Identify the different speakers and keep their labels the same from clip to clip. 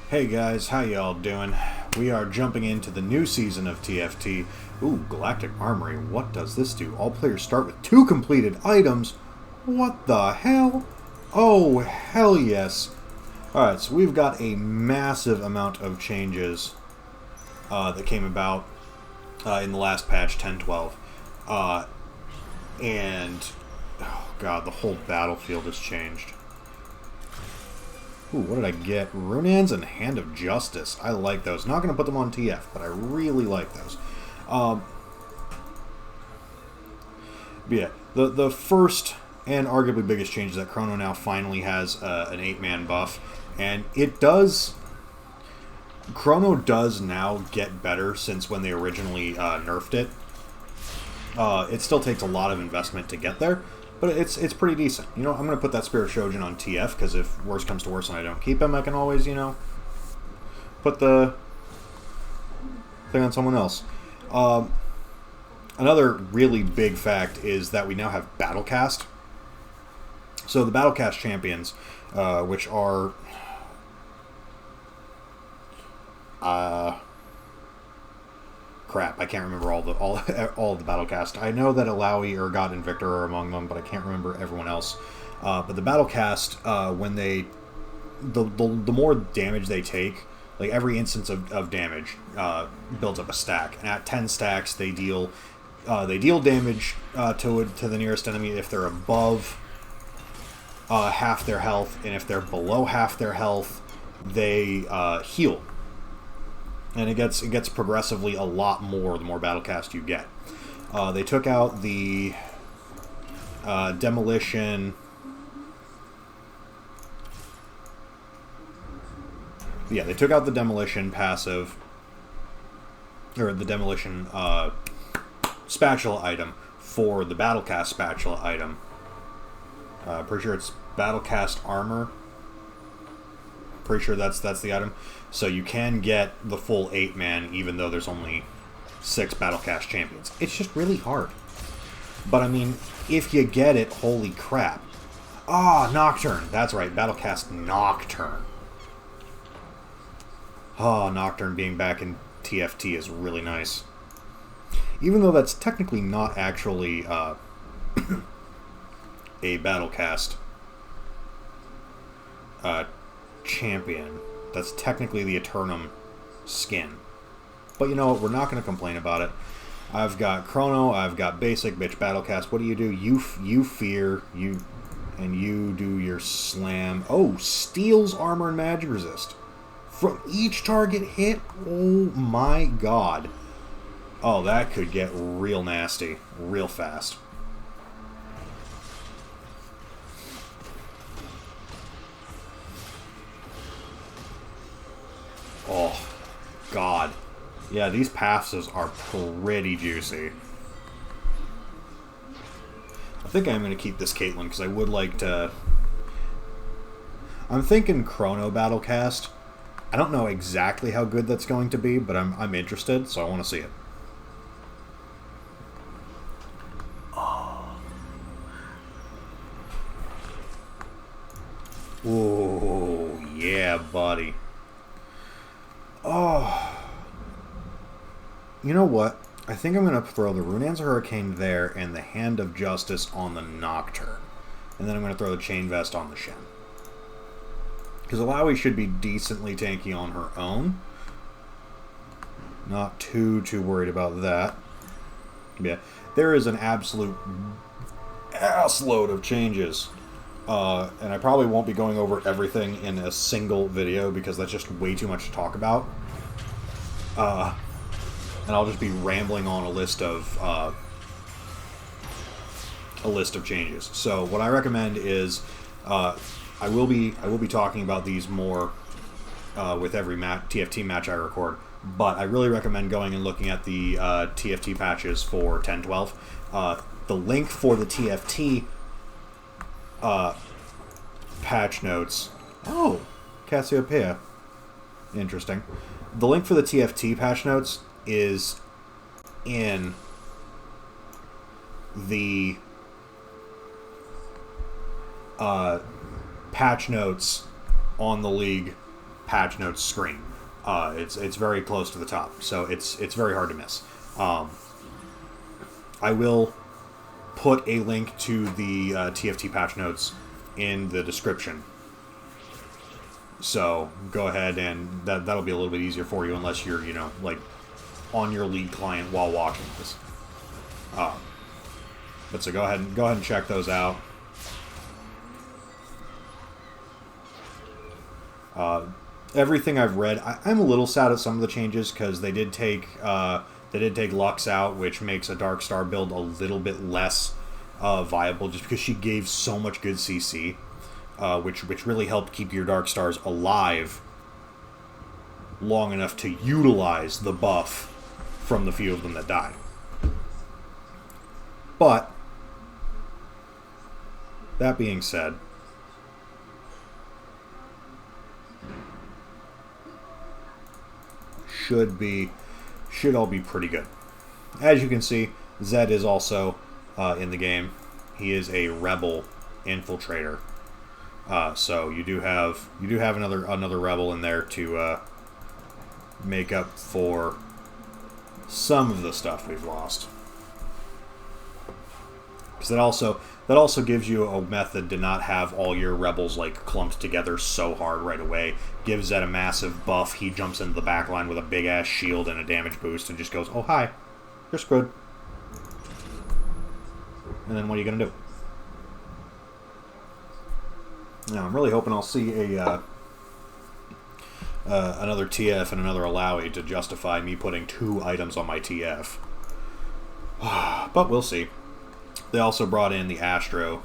Speaker 1: Hey guys, how y'all doing? We are jumping into the new season of TFT. Ooh, Galactic Armory. What does this do? All players start with 2 completed items. What the hell? Oh, hell yes. Alright, so we've got a massive amount of changes that came about in the last patch, 10.12. And, oh god, the whole battlefield has changed. Ooh, what did I get? Runaans and Hand of Justice. I like those. Not going to put them on TF, but I really like those. But yeah, the first and arguably biggest change is that Chrono now finally has an 8-man buff. And it does... Chrono does now get better since when they originally nerfed it. It still takes a lot of investment to get there. But it's pretty decent. You know, I'm going to put that Spirit Shojin on TF, because if worse comes to worse and I don't keep him, I can always, you know, put the thing on someone else. Another really big fact is that we now have Battlecast. So the Battlecast champions, which are... crap, I can't remember all of the Battlecast. I know that Illaoi, Urgot, and Victor are among them, but I can't remember everyone else. But the Battlecast, when they... The more damage they take, like every instance of damage builds up a stack. And at 10 stacks, they deal damage to the nearest enemy if they're above half their health, and if they're below half their health, they heal. And it gets progressively a lot more the more Battlecast you get. They took out the Demolition... Yeah, they took out the Demolition passive, or the Demolition spatula item for the Battlecast spatula item. Pretty sure it's Battlecast armor. Pretty sure that's the item. So you can get the full 8-man even though there's only 6 Battlecast champions. It's just really hard. But I mean, if you get it, holy crap. Ah, Nocturne. That's right, Battlecast Nocturne. Ah, Nocturne being back in TFT is really nice. Even though that's technically not actually a Battlecast champion. That's technically the Eternum skin. But you know what? We're not going to complain about it. I've got Chrono. I've got basic bitch Battlecast. What do? You fear. And you do your slam. Oh, steals armor and magic resist. From each target hit? Oh my god. Oh, that could get real nasty. Real fast. Oh, God. Yeah, these passes are pretty juicy. I think I'm going to keep this Caitlyn, because I would like to... I'm thinking Chrono Battlecast. I don't know exactly how good that's going to be, but I'm interested, so I want to see it. Oh. Ooh, yeah, buddy. Oh. You know what? I think I'm going to throw the Runaan's Hurricane there and the Hand of Justice on the Nocturne. And then I'm going to throw the Chain Vest on the Shen. Because Illaoi should be decently tanky on her own. Not too worried about that. Yeah, there is an absolute assload of changes. And I probably won't be going over everything in a single video because that's just way too much to talk about. And I'll just be rambling on a list of changes. So what I recommend is I will be talking about these more with every TFT match I record. But I really recommend going and looking at the TFT patches for 10.12. The link for the TFT patch notes. Oh, Cassiopeia. Interesting. The link for the TFT patch notes is in the patch notes on the League patch notes screen. It's very close to the top, so it's very hard to miss. I will put a link to the TFT patch notes in the description. So go ahead, and that'll be a little bit easier for you, unless you're, you know, like on your League client while watching this. But so go ahead and check those out. Everything I've read, I'm a little sad at some of the changes, because they did take Lux out, which makes a Dark Star build a little bit less viable, just because she gave so much good CC, which really helped keep your Dark Stars alive long enough to utilize the buff from the few of them that died. But that being said, should all be pretty good. As you can see, Zed is also in the game. He is a rebel infiltrator. So you do have another rebel in there to make up for some of the stuff we've lost. Because that also gives you a method to not have all your rebels like clumped together so hard right away. Gives Zed a massive buff. He jumps into the back line with a big ass shield and a damage boost and just goes, "Oh hi, you're screwed." And then what are you gonna do? Now I'm really hoping I'll see another TF and another Illaoi to justify me putting 2 items on my TF. But we'll see. They also brought in the Astro,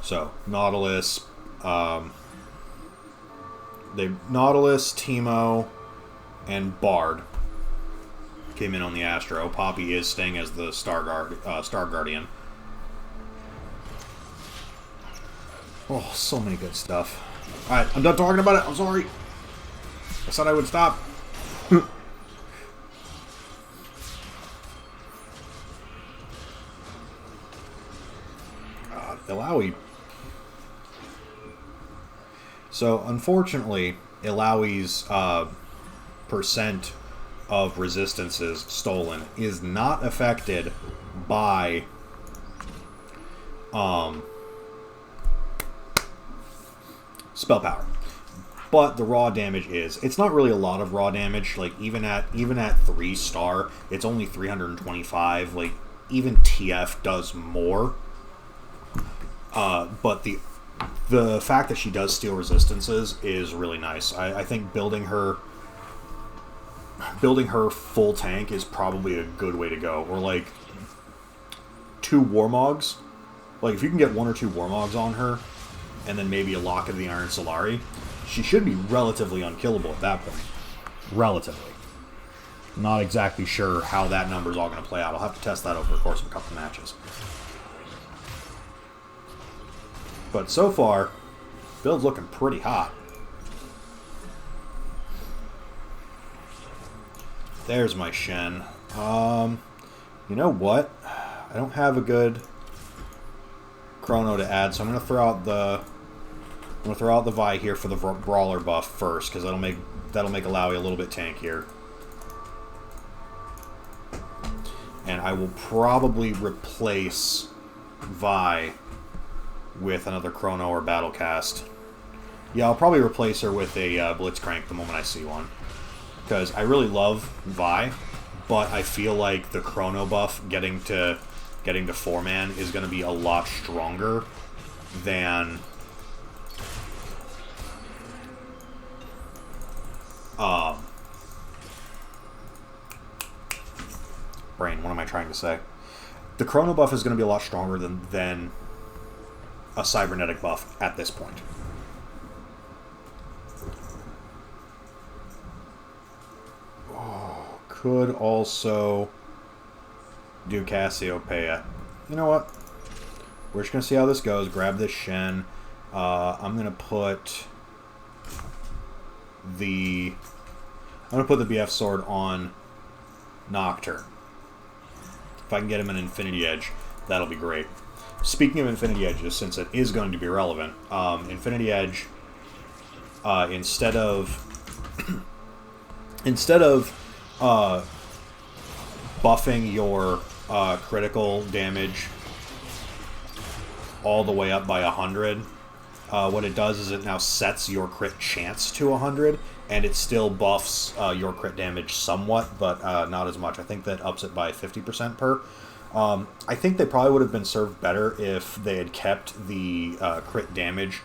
Speaker 1: so Nautilus, Nautilus, Teemo, and Bard came in on the Astro. Poppy is staying as the Star Guardian. Oh, so many good stuff. Alright, I'm done talking about it. I'm sorry. I said I would stop. Illaoi. So, unfortunately, Illaoi's percent of resistances stolen is not affected by spell power, but the raw damage is. It's not really a lot of raw damage. Like even at 3-star, it's only 325. Like even TF does more. But the fact that she does steal resistances is really nice. I think building her full tank is probably a good way to go. Or like 2 Warmogs. Like if you can get 1 or 2 Warmogs on her, and then maybe a Lock of the Iron Solari, she should be relatively unkillable at that point. Relatively. Not exactly sure how that number is all going to play out. I'll have to test that over the course of a couple matches. But so far, build's looking pretty hot. There's my Shen. You know what? I don't have a good Chrono to add, so I'm going to throw out the Vi here for the Brawler buff first, because that'll make Illaoi a little bit tankier. And I will probably replace Vi with another Chrono or Battlecast. Yeah, I'll probably replace her with a Blitzcrank the moment I see one. Because I really love Vi, but I feel like the Chrono buff getting to 4-man is going to be a lot stronger than brain, what am I trying to say? The Chrono buff is going to be a lot stronger than a cybernetic buff at this point. Oh, could also do Cassiopeia. You know what? We're just going to see how this goes. Grab this Shen. I'm going to put the BF sword on Nocturne. If I can get him an Infinity Edge, that'll be great. Speaking of Infinity Edges, since it is going to be relevant, Infinity Edge, instead of instead of buffing your critical damage all the way up by 100, what it does is it now sets your crit chance to 100, and it still buffs your crit damage somewhat, but not as much. I think that ups it by 50% per. I think they probably would have been served better if they had kept the crit damage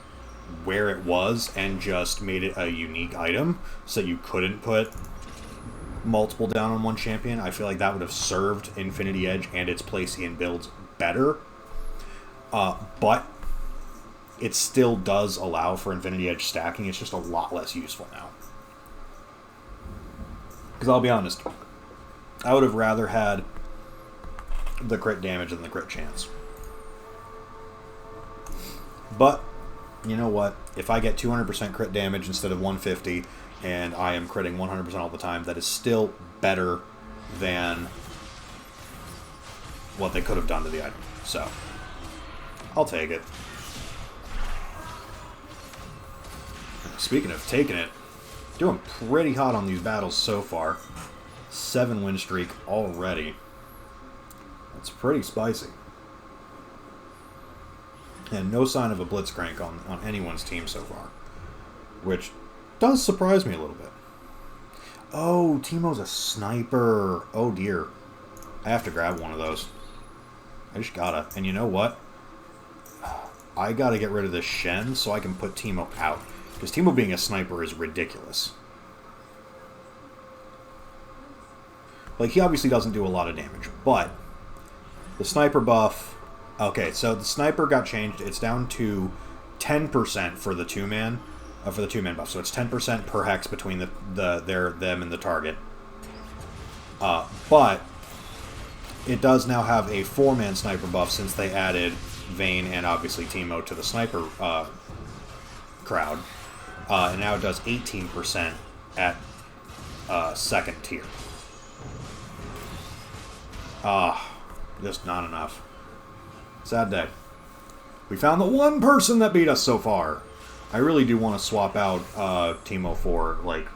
Speaker 1: where it was and just made it a unique item so you couldn't put multiple down on one champion. I feel like that would have served Infinity Edge and its place in builds better. But it still does allow for Infinity Edge stacking. It's just a lot less useful now. Because I'll be honest, I would have rather had the crit damage than the crit chance. But, you know what? If I get 200% crit damage instead of 150, and I am critting 100% all the time, that is still better than what they could have done to the item. So, I'll take it. Speaking of taking it, doing pretty hot on these battles so far. 7 win streak already. That's pretty spicy. And no sign of a Blitzcrank on anyone's team so far. Which does surprise me a little bit. Oh, Teemo's a sniper. Oh dear. I have to grab one of those. I just gotta. And you know what? I gotta get rid of this Shen so I can put Teemo out. Because Teemo being a sniper is ridiculous. Like, he obviously doesn't do a lot of damage, but the sniper buff... Okay, so the sniper got changed. It's down to 10% for the two-man buff. So it's 10% per hex between them and the target. But it does now have a 4-man sniper buff since they added Vayne and obviously Teemo to the sniper crowd. And now it does 18% at second tier. Just not enough. Sad day. We found the one person that beat us so far. I really do want to swap out Teemo for, like...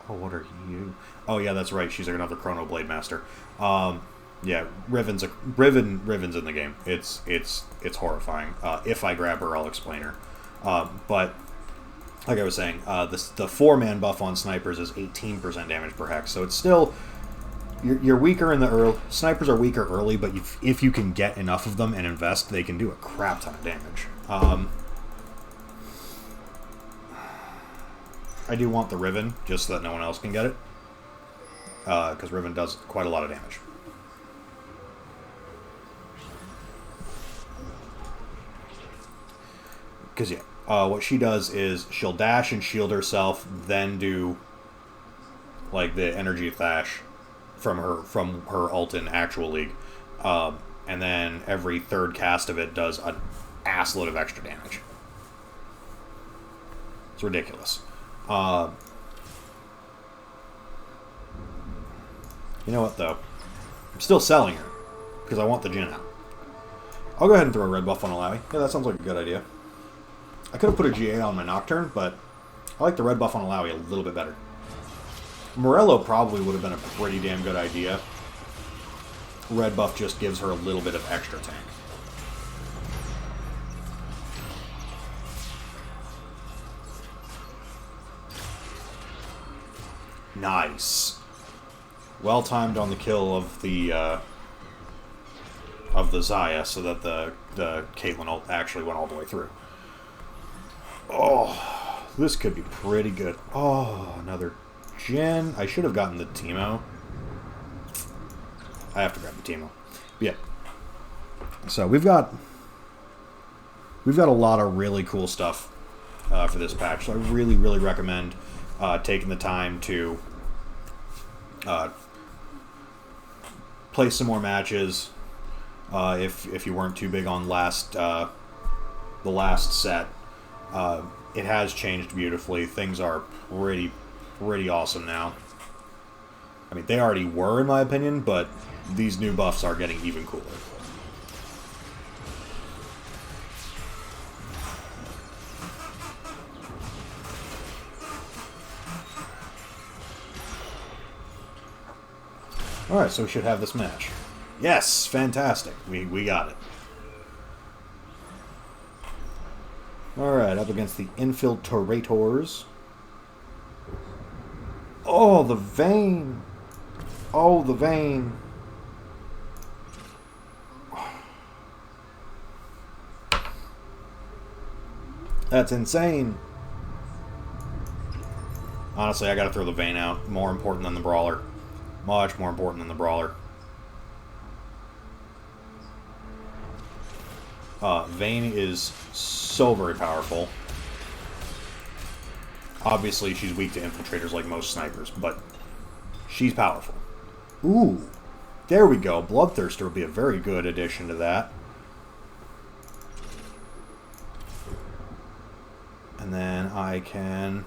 Speaker 1: Oh, what are you? Oh, yeah, that's right. She's another Chrono Blade Master. Yeah, Riven's in the game. It's horrifying. If I grab her, I'll explain her. But, like I was saying, the 4-man buff on snipers is 18% damage per hex. So it's still... You're weaker in the early... Snipers are weaker early, but if you can get enough of them and invest, they can do a crap ton of damage. I do want the Riven, just so that no one else can get it. Because Riven does quite a lot of damage. Because, yeah, what she does is she'll dash and shield herself, then do, like, the energy Thatch from her ult in actual League. And then every third cast of it does an assload of extra damage. It's ridiculous. You know what, though? I'm still selling her, because I want the Jhin out. I'll go ahead and throw a red buff on Illaoi. Yeah, that sounds like a good idea. I could have put a GA on my Nocturne, but I like the red buff on Illaoi a little bit better. Morello probably would have been a pretty damn good idea. Red buff just gives her a little bit of extra tank. Nice. Well timed on the kill of the Xayah, so that the Caitlyn ult actually went all the way through. Oh, this could be pretty good. Oh, another Jhin. I should have gotten the Teemo. I have to grab the Teemo. But yeah. So we've got a lot of really cool stuff for this patch. So I really, really recommend taking the time to play some more matches. If you weren't too big on the last set, it has changed beautifully. Things are pretty awesome now. I mean, they already were, in my opinion, but these new buffs are getting even cooler. Alright, so we should have this match. Yes! Fantastic. We got it. Alright, up against the Infiltrators. Oh, the Vayne! Oh, the Vayne! That's insane! Honestly, I gotta throw the Vayne out. More important than the Brawler. Much more important than the Brawler. Vayne is so very powerful. Obviously, she's weak to infiltrators like most snipers, but she's powerful. Ooh, there we go. Bloodthirster would be a very good addition to that. And then I can...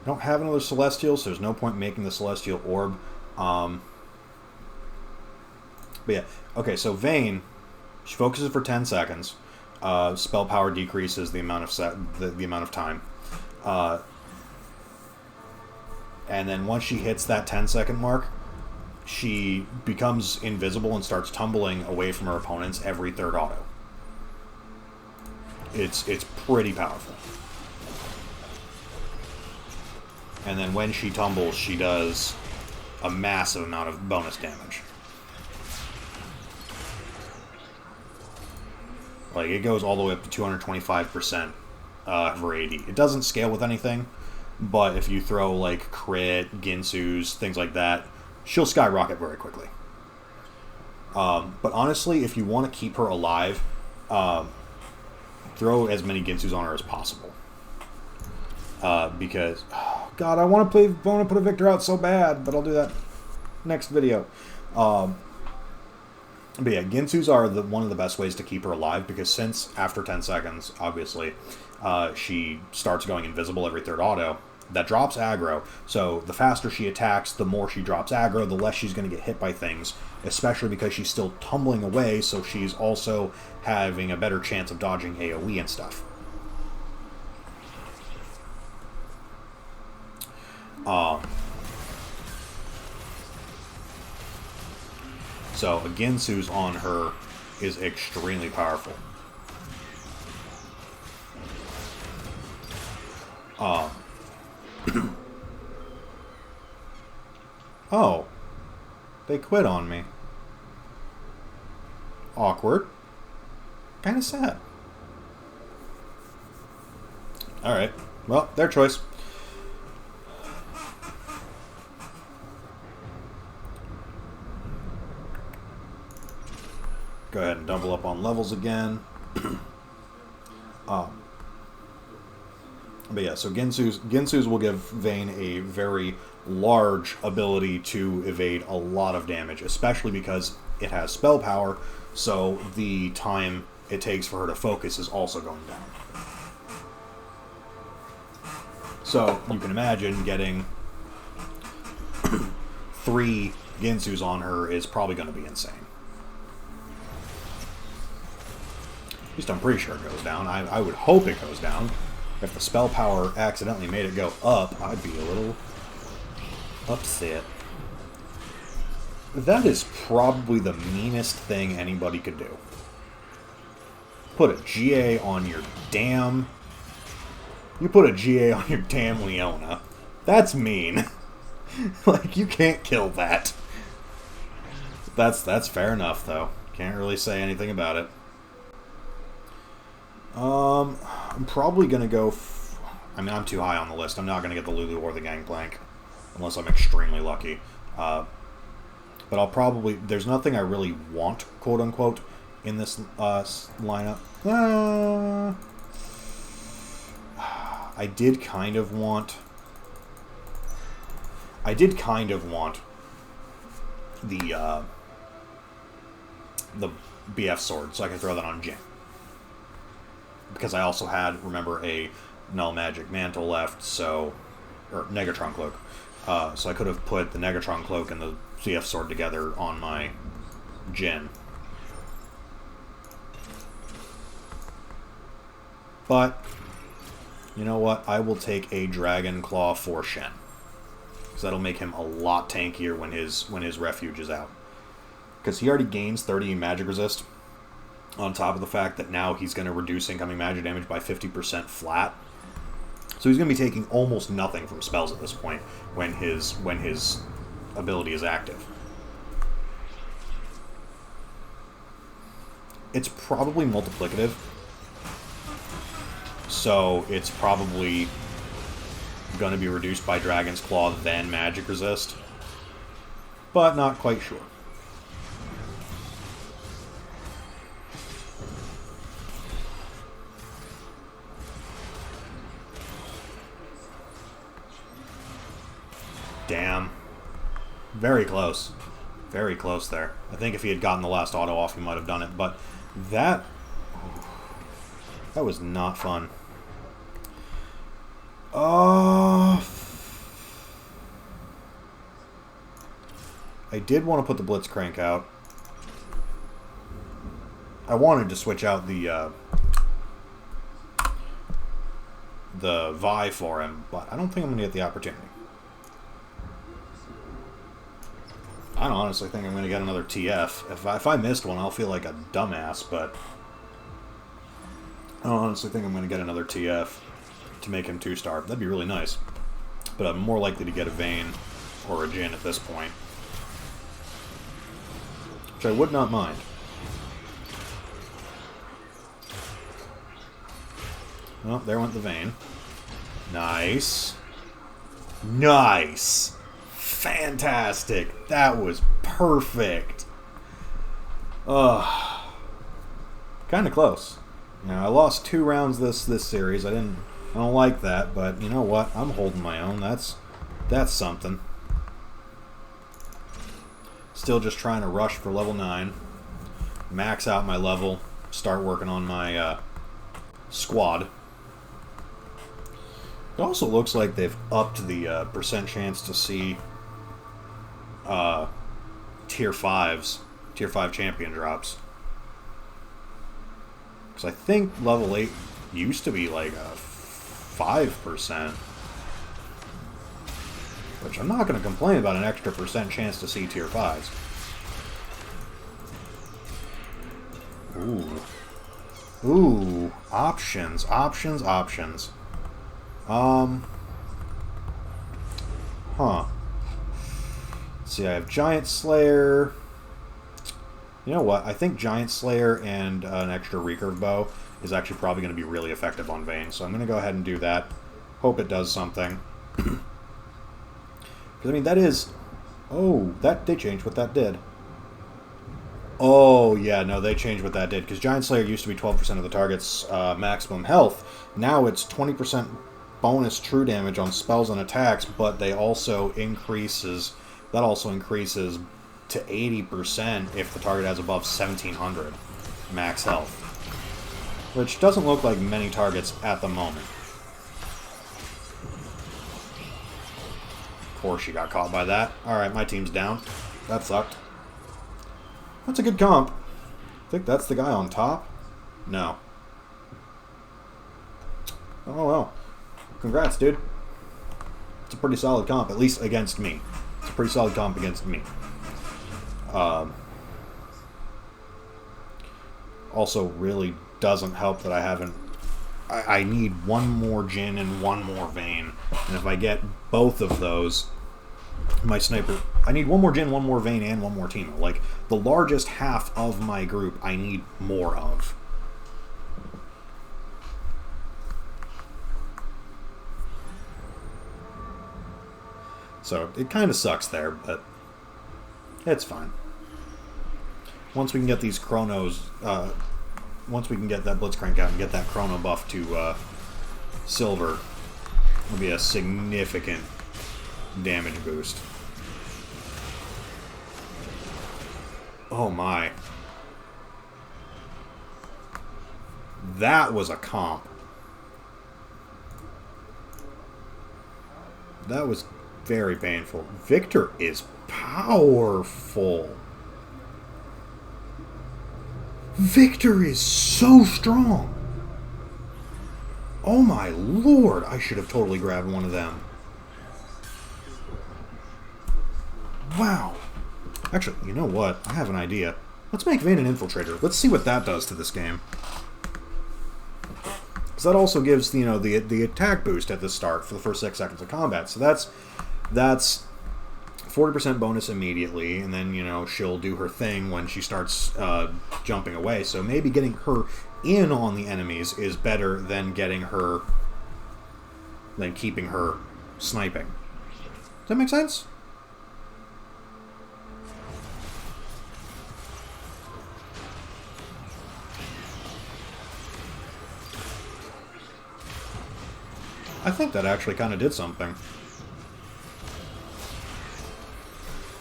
Speaker 1: I don't have another Celestial, so there's no point making the Celestial Orb. But yeah, okay, so Vayne, she focuses for 10 seconds. Spell power decreases the amount of the amount of time. And then once she hits that 10-second mark, she becomes invisible and starts tumbling away from her opponents every third auto. It's pretty powerful. And then when she tumbles, she does a massive amount of bonus damage. Like, it goes all the way up to 225% for AD. It doesn't scale with anything, but if you throw, like, crit, Ginsu's, things like that, she'll skyrocket very quickly. But honestly, if you want to keep her alive, throw as many Ginsu's on her as possible. Because, oh God, I want to put a Victor out so bad, but I'll do that next video. But yeah, Ginsu's are one of the best ways to keep her alive, because since after 10 seconds, obviously, she starts going invisible every third auto, that drops aggro. So the faster she attacks, the more she drops aggro, the less she's going to get hit by things, especially because she's still tumbling away, so she's also having a better chance of dodging AoE and stuff. So a Ginsu's on her is extremely powerful. Oh, they quit on me. Awkward. Kind of sad. Alright, well, their choice. Go ahead and double up on levels again. But yeah, so Ginsu's will give Vayne a very large ability to evade a lot of damage, especially because it has spell power, so the time it takes for her to focus is also going down. So you can imagine getting 3 Ginsu's on her is probably going to be insane. At least I'm pretty sure it goes down. I would hope it goes down. If the spell power accidentally made it go up, I'd be a little upset. That is probably the meanest thing anybody could do. Put a GA on your damn... You put a GA on your damn Leona. That's mean. Like, you can't kill that. That's fair enough, though. Can't really say anything about it. I'm probably going to go... I mean, I'm too high on the list. I'm not going to get the Lulu or the Gangplank. Unless I'm extremely lucky. But I'll probably... There's nothing I really want, quote-unquote, in this lineup. I did kind of want... the BF sword, so I can throw that on Jhin. Because I also had, remember, a Null Magic Mantle left, so... Or Negatron Cloak. So I could have put the Negatron Cloak and the CF Sword together on my Jhin. But, you know what? I will take a Dragon Claw for Shen. because that'll make him a lot tankier when his refuge is out. Because he already gains 30 magic resist, on top of the fact that now he's going to reduce incoming magic damage by 50% flat. So he's going to be taking almost nothing from spells at this point when his ability is active. It's probably multiplicative, so it's probably going to be reduced by Dragon's Claw, then magic resist, but not quite sure. Damn. Very close. Very close there. I think if he had gotten the last auto off, he might have done it, but that was not fun. I did want to put the Blitzcrank out. I wanted to switch out the Vi for him, but I don't think I'm going to get the opportunity. I don't honestly think I'm going to get another TF. If I missed one, I'll feel like a dumbass, but I don't honestly think I'm going to get another TF to make him 2-star. That'd be really nice. But I'm more likely to get a Vayne or a Jhin at this point, which I would not mind. Well, there went the Vayne. Nice. Nice! Fantastic! That was perfect! Kind of close. You know, I lost 2 rounds this series. I don't like that, but you know what? I'm holding my own. That's something. Still just trying to rush for level 9. Max out my level. Start working on my squad. It also looks like they've upped the percent chance to see tier 5s, tier 5 champion drops. Because I think level 8 used to be like a 5%. Which I'm not going to complain about an extra percent chance to see tier 5s. Ooh. Ooh. Options, options, options. Huh. Let's see, I have Giant Slayer. You know what? I think Giant Slayer and an extra recurve bow is actually probably going to be really effective on Vayne, so I'm going to go ahead and do that. Hope it does something. Because, I mean, that is... Oh, they changed what that did. Oh, yeah, no, they changed what that did. Because Giant Slayer used to be 12% of the target's maximum health. Now it's 20% bonus true damage on spells and attacks, but they also increases... That also increases to 80% if the target has above 1700 max health. Which doesn't look like many targets at the moment. Of course she got caught by that. Alright, my team's down. That sucked. That's a good comp. I think that's the guy on top. No. Oh well. Congrats, dude. It's a pretty solid comp, at least against me. It's a pretty solid comp against me. Also, really doesn't help that I haven't... I need one more Jhin and one more Vayne. And if I get both of those, my sniper... I need one more Jhin, one more Vayne, and one more Teemo. Like, the largest half of my group, I need more of. So, it kind of sucks there, but it's fine. Once we can get these Chronos, once we can get that Blitzcrank out and get that Chrono buff to Silver, it'll be a significant damage boost. Oh my. That was a comp. That was very painful. Victor is powerful. Victor is so strong. Oh my lord, I should have totally grabbed one of them. Wow. Actually, you know what? I have an idea. Let's make Vayne an Infiltrator. Let's see what that does to this game. Because that also gives, you know, the attack boost at the start for the first 6 seconds of combat. So that's 40% bonus immediately, and then, you know, she'll do her thing when she starts jumping away. So maybe getting her in on the enemies is better than keeping her sniping. Does that make sense? I think that actually kind of did something.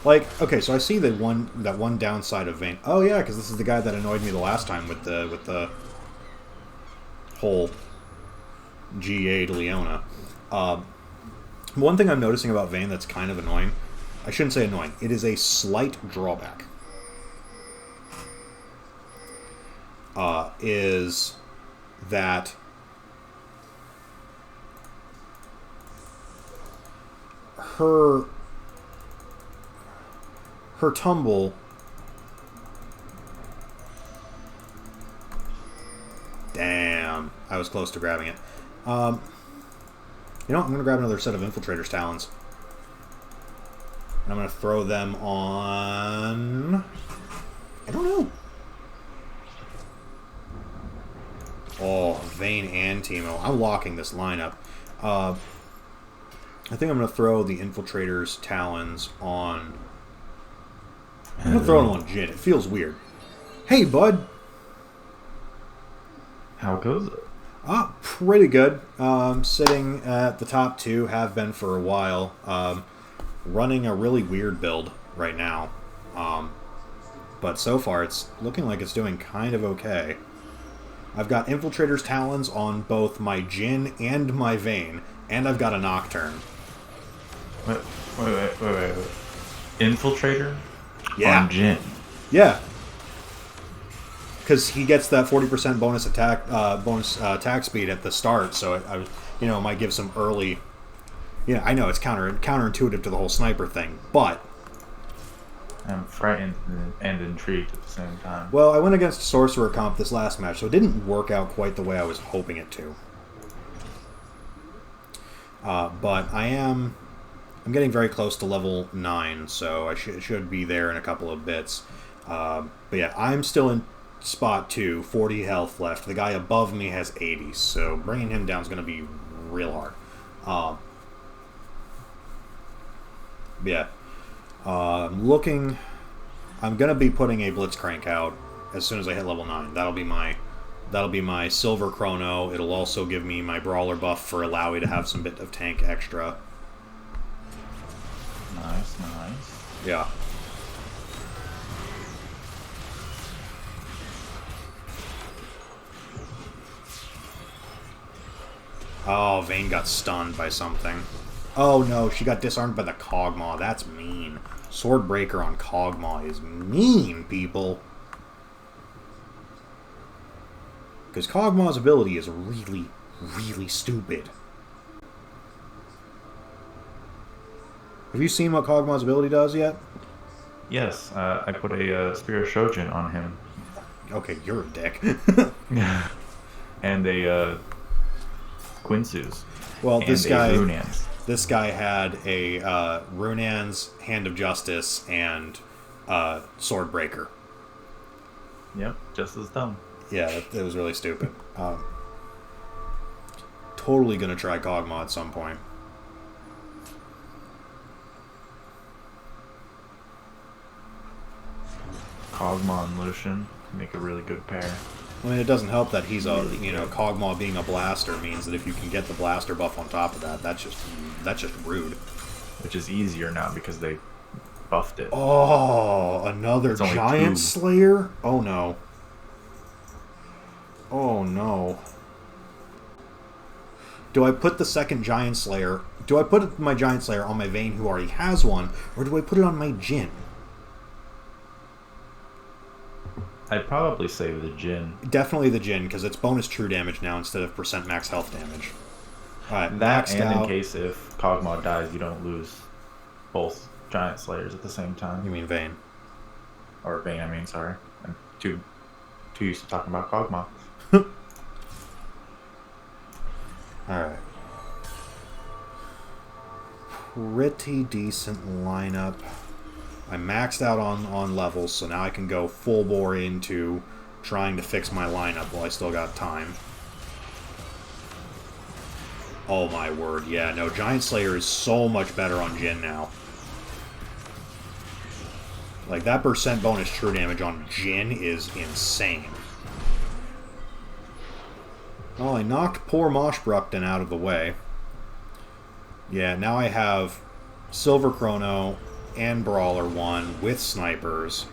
Speaker 1: Like, okay, so I see that one downside of Vayne. Oh yeah, because this is the guy that annoyed me the last time with the whole GA to Leona. One thing I'm noticing about Vayne that's kind of annoying. I shouldn't say annoying. It is a slight drawback. Is that her tumble damn, I was close to grabbing it. You know what? I'm going to grab another set of Infiltrator's Talons. And I'm going to throw them on... I don't know. Oh, Vayne and Teemo. I'm locking this lineup. I think I'm going to throw the Infiltrator's Talons on... I'm going to throw them on Jhin. It feels weird. Hey, bud.
Speaker 2: How goes it?
Speaker 1: Pretty good. Sitting at the top 2, have been for a while. Running a really weird build right now. But so far, it's looking like it's doing kind of okay. I've got Infiltrator's Talons on both my Jhin and my Vayne, and I've got a Nocturne.
Speaker 2: Wait. Infiltrator?
Speaker 1: Yeah.
Speaker 2: On Jhin?
Speaker 1: Yeah. Because he gets that 40% bonus attack speed at the start, so it might give some early... Yeah, I know, it's counterintuitive to the whole sniper thing, but...
Speaker 2: I'm frightened and intrigued at the same time.
Speaker 1: Well, I went against Sorcerer comp this last match, so it didn't work out quite the way I was hoping it to. But I'm getting very close to level 9, so I should be there in a couple of bits. But yeah, I'm still in spot 2, 40 health left. The guy above me has 80, so bringing him down is going to be real hard. Yeah. I'm going to be putting a Blitzcrank out as soon as I hit level 9. That'll be my silver Chrono. It'll also give me my Brawler buff for Illaoi to have some bit of tank extra.
Speaker 2: Nice.
Speaker 1: Yeah. Oh, Vayne got stunned by something. Oh no, she got disarmed by the Kog'Maw. That's mean. Swordbreaker on Kog'Maw is mean, people. Because Kog'Maw's ability is really, really stupid. Have you seen what Kog'Maw's ability does yet?
Speaker 2: Yes, I put a Spear of Shojin on him.
Speaker 1: Okay, you're a dick.
Speaker 2: And a Quincy's.
Speaker 1: Well,
Speaker 2: and
Speaker 1: this guy...
Speaker 2: Runaan's.
Speaker 1: This guy had a Runaan's Hand of Justice and Swordbreaker.
Speaker 2: Yep, just as dumb.
Speaker 1: Yeah, it was really stupid. Totally gonna try Kog'Maw at some point.
Speaker 2: Kog'Maw and Lucian make a really good pair.
Speaker 1: I mean, it doesn't help that he's Kog'Maw being a blaster means that if you can get the blaster buff on top of that, that's just rude.
Speaker 2: Which is easier now because they buffed it.
Speaker 1: Oh, another Giant Slayer? Oh no. Oh no. Do I put the second Giant Slayer... Do I put my Giant Slayer on my Vayne who already has one, or do I put it on my Jhin?
Speaker 2: I'd probably say the Jhin.
Speaker 1: Definitely the Jhin, because it's bonus true damage now instead of percent max health damage. Alright,
Speaker 2: that
Speaker 1: maxed
Speaker 2: and
Speaker 1: out.
Speaker 2: in case if Kog'Maw dies, you don't lose both Giant Slayers at the same time.
Speaker 1: You mean Vayne?
Speaker 2: Or Vayne, I mean, sorry. I'm too used to talking about Kog'Maw.
Speaker 1: Alright. Pretty decent lineup. I maxed out on levels, so now I can go full bore into trying to fix my lineup while I still got time. Oh my word, yeah, no, Giant Slayer is so much better on Jhin now. Like, that percent bonus true damage on Jhin is insane. Well, I knocked poor Moshbruckton out of the way. Yeah, now I have Silver Chrono and Brawler 1 with snipers.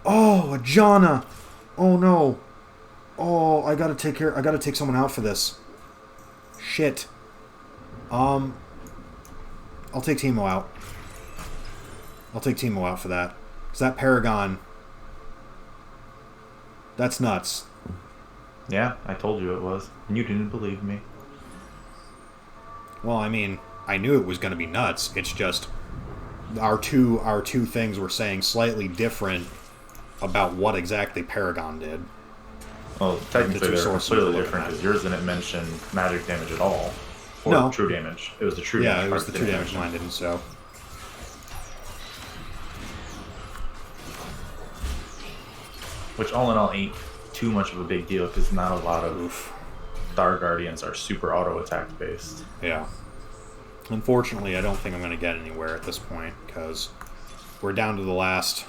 Speaker 1: Oh, a Janna! Oh no! Oh, I gotta take someone out for this. Shit. I'll take Teemo out. I'll take Teemo out for that. Because that Paragon... That's nuts.
Speaker 2: Yeah, I told you it was. And you didn't believe me.
Speaker 1: Well, I mean, I knew it was going to be nuts. It's just... Our two things were saying slightly different about what exactly Paragon did.
Speaker 2: Well, technically they're completely
Speaker 1: different
Speaker 2: different because yours didn't mention magic damage at all. Or
Speaker 1: no.
Speaker 2: True damage. It was the true damage.
Speaker 1: Yeah, it was the true damage mine didn't, so...
Speaker 2: Which all in all ain't too much of a big deal because not a lot of Star Guardians are super auto attack based.
Speaker 1: Yeah. Unfortunately, I don't think I'm going to get anywhere at this point because we're down to the last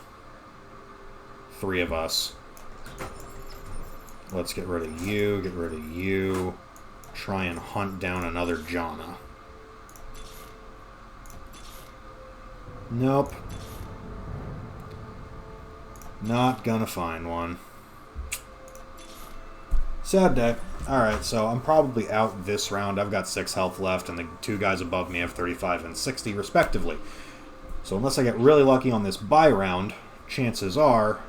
Speaker 1: 3 of us. Let's get rid of you, get rid of you. Try and hunt down another Janna. Nope. Not gonna find one. Sad day. Alright, so I'm probably out this round. I've got 6 health left, and the 2 guys above me have 35 and 60, respectively. So unless I get really lucky on this bye round, chances are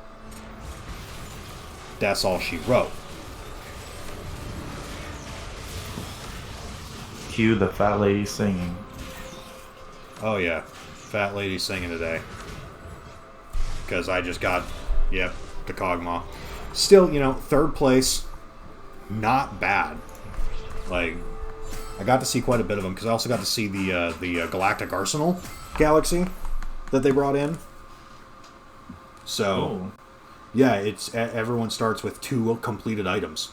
Speaker 1: that's all she wrote.
Speaker 2: Cue the fat lady singing.
Speaker 1: Oh yeah, fat lady singing today. Because I just got, yep, the Kog'Maw. Still, you know, 3rd place, not bad. Like, I got to see quite a bit of them, because I also got to see the Galactic Arsenal galaxy that they brought in. So, yeah, it's everyone starts with 2 completed items.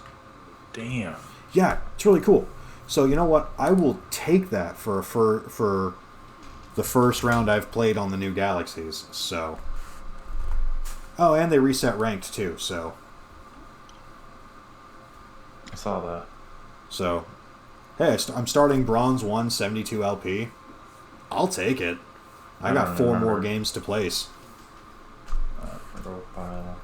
Speaker 2: Damn.
Speaker 1: Yeah, it's really cool. So, you know what? I will take that for the first round I've played on the new galaxies, so... Oh, and they reset ranked too, so...
Speaker 2: I saw that.
Speaker 1: So, hey, I'm starting Bronze 1, 72 LP. I'll take it. I got 4 more games to place.
Speaker 2: Profile.